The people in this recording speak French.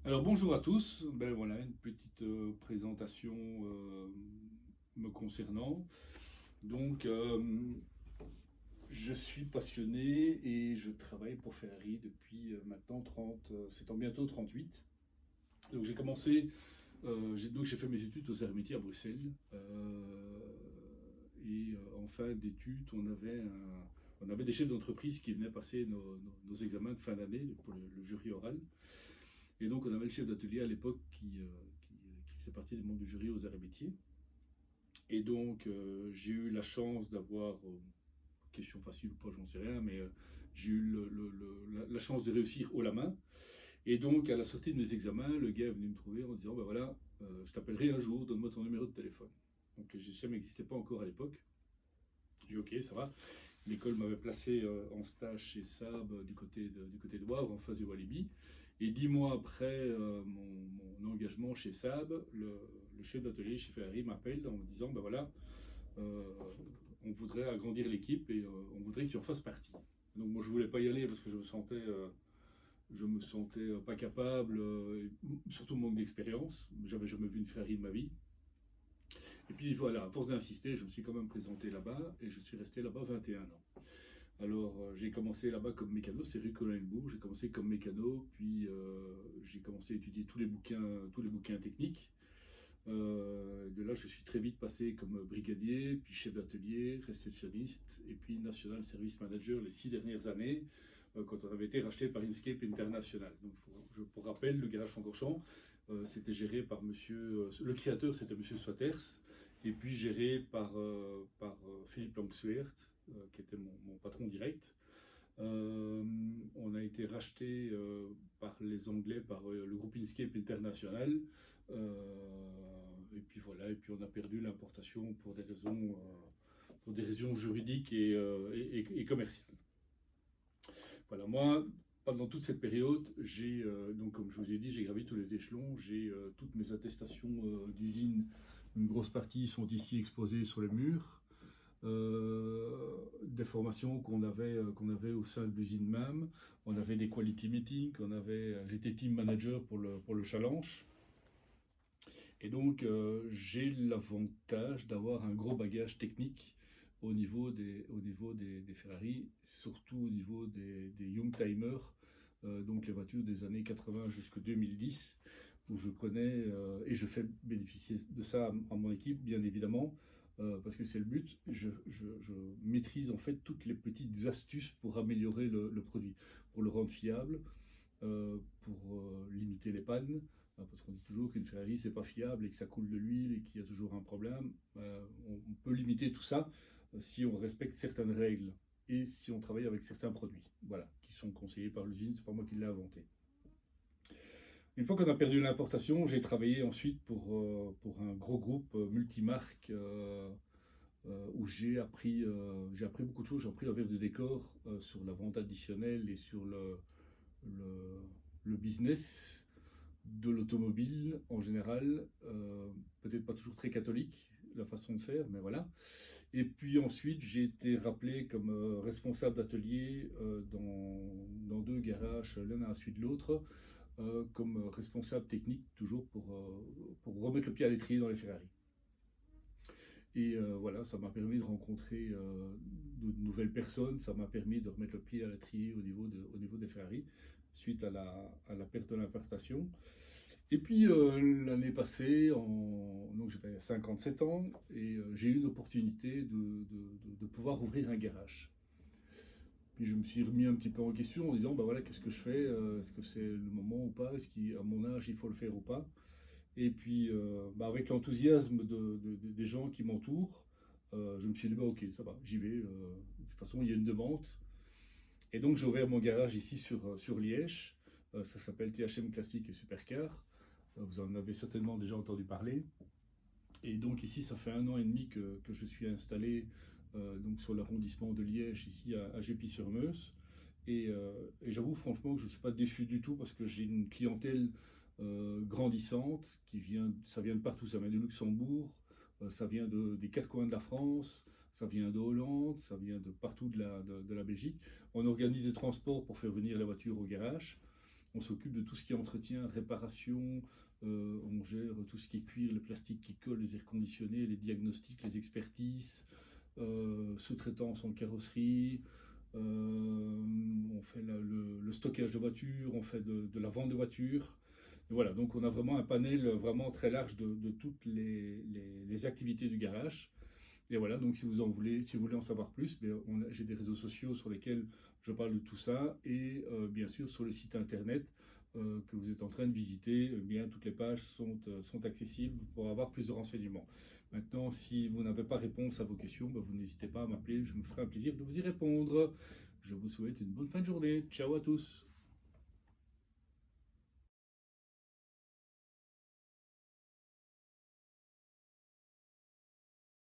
Alors bonjour à tous, ben voilà une petite présentation me concernant. Donc je suis passionné et je travaille pour Ferrari depuis maintenant 30, c'est en bientôt 38. Donc j'ai commencé, j'ai fait mes études aux Hermétiers à Bruxelles. En fin d'études, on avait des chefs d'entreprise qui venaient passer nos examens de fin d'année pour le jury oral. Et donc, on avait le chef d'atelier à l'époque qui faisait partie des membres du jury aux arts et métiers. Et donc, j'ai eu la chance d'avoir, question facile ou pas, j'en sais rien, mais j'ai eu la chance de réussir haut la main. Et donc, à la sortie de mes examens, le gars est venu me trouver en disant, ben voilà, je t'appellerai un jour, donne-moi ton numéro de téléphone. Donc, le GSM n'existait pas encore à l'époque. J'ai dit, ok, ça va. L'école m'avait placé en stage chez Saab du côté de Wavre, en face du Walibi. Et 10 mois après mon engagement chez Saab, le chef d'atelier chez Ferrari m'appelle en me disant, ben voilà, euh, on voudrait agrandir l'équipe et on voudrait que tu en fasses partie. Donc moi je voulais pas y aller parce que je me sentais pas capable, surtout manque d'expérience. J'avais jamais vu une Ferrari de ma vie. Et puis voilà, à force d'insister, je me suis quand même présenté là-bas et je suis resté là-bas 21 ans. Alors, j'ai commencé là-bas comme mécano, c'est rue Colinbourg. J'ai commencé comme mécano, puis j'ai commencé à étudier tous les bouquins techniques. De là, je suis très vite passé comme brigadier, puis chef d'atelier, réceptionniste, et puis National Service Manager les 6 dernières années, quand on avait été racheté par Inkscape International. Donc, pour rappel, le garage Francorchamps, c'était géré par monsieur, le créateur, c'était monsieur Swaters, et puis géré par Philippe Langsweert, qui était mon patron direct. On a été racheté par les Anglais, par le groupe Inkscape International. Et puis voilà, et puis on a perdu l'importation pour des raisons juridiques et commerciales. Voilà, moi, pendant toute cette période, donc comme je vous ai dit, j'ai gravi tous les échelons, j'ai toutes mes attestations d'usine, une grosse partie sont ici exposées sur les murs. Des formations qu'on avait au sein de l'usine même. On avait des quality meetings, j'étais team manager pour le challenge. Et donc, j'ai l'avantage d'avoir un gros bagage technique au niveau des Ferrari, surtout au niveau des Youngtimers, donc les voitures des années 80 jusqu'en 2010, où je connais et je fais bénéficier de ça à mon équipe, bien évidemment, parce que c'est le but. Je maîtrise en fait toutes les petites astuces pour améliorer le produit, pour le rendre fiable, pour limiter les pannes, parce qu'on dit toujours qu'une Ferrari c'est pas fiable et que ça coule de l'huile et qu'il y a toujours un problème. On peut limiter tout ça si on respecte certaines règles et si on travaille avec certains produits, voilà, qui sont conseillés par l'usine, c'est pas moi qui l'ai inventé. Une fois qu'on a perdu l'importation, j'ai travaillé ensuite pour un gros groupe multimarque où j'ai appris beaucoup de choses. J'ai appris l'envers du décor sur la vente additionnelle et sur le, le business de l'automobile en général, peut-être pas toujours très catholique la façon de faire, mais voilà. Et puis ensuite, j'ai été rappelé comme responsable d'atelier dans deux garages, l'un à la suite de l'autre, comme responsable technique, toujours pour remettre le pied à l'étrier dans les Ferrari. Et voilà, ça m'a permis de rencontrer de nouvelles personnes, ça m'a permis de remettre le pied à l'étrier au niveau des Ferrari, suite à la perte de l'importation. Et puis l'année passée, donc j'avais 57 ans, et j'ai eu une opportunité de pouvoir ouvrir un garage. Puis je me suis remis un petit peu en question en disant, bah voilà, qu'est-ce que je fais? Est-ce que c'est le moment ou pas? Est-ce qu'à mon âge, il faut le faire ou pas? Et puis, bah, avec l'enthousiasme des gens qui m'entourent, je me suis dit, bah ok, ça va, j'y vais. De toute façon, il y a une demande. Et donc, j'ai ouvert mon garage ici sur Liège. Ça s'appelle THM Classique et Supercar. Vous en avez certainement déjà entendu parler. Et donc ici, ça fait 1 an et demi que je suis installé donc sur l'arrondissement de Liège, ici à Jépy-sur-Meuse. Et j'avoue franchement que je ne suis pas déçu du tout parce que j'ai une clientèle grandissante ça vient de partout, ça vient de Luxembourg, ça vient des quatre coins de la France, ça vient de Hollande, ça vient de partout de la Belgique. On organise des transports pour faire venir la voiture au garage. On s'occupe de tout ce qui est entretien, réparation, on gère tout ce qui est cuir, le plastique qui colle, les airs conditionnés, les diagnostics, les expertises, sous-traitance en carrosserie, on fait le stockage de voitures, on fait de la vente de voitures. Et voilà, donc on a vraiment un panel vraiment très large de toutes les activités du garage. Et voilà, donc si vous voulez en savoir plus, j'ai des réseaux sociaux sur lesquels je parle de tout ça et bien sûr sur le site internet que vous êtes en train de visiter, bien toutes les pages sont accessibles pour avoir plus de renseignements. Maintenant, si vous n'avez pas réponse à vos questions, vous n'hésitez pas à m'appeler, je me ferai un plaisir de vous y répondre. Je vous souhaite une bonne fin de journée. Ciao à tous.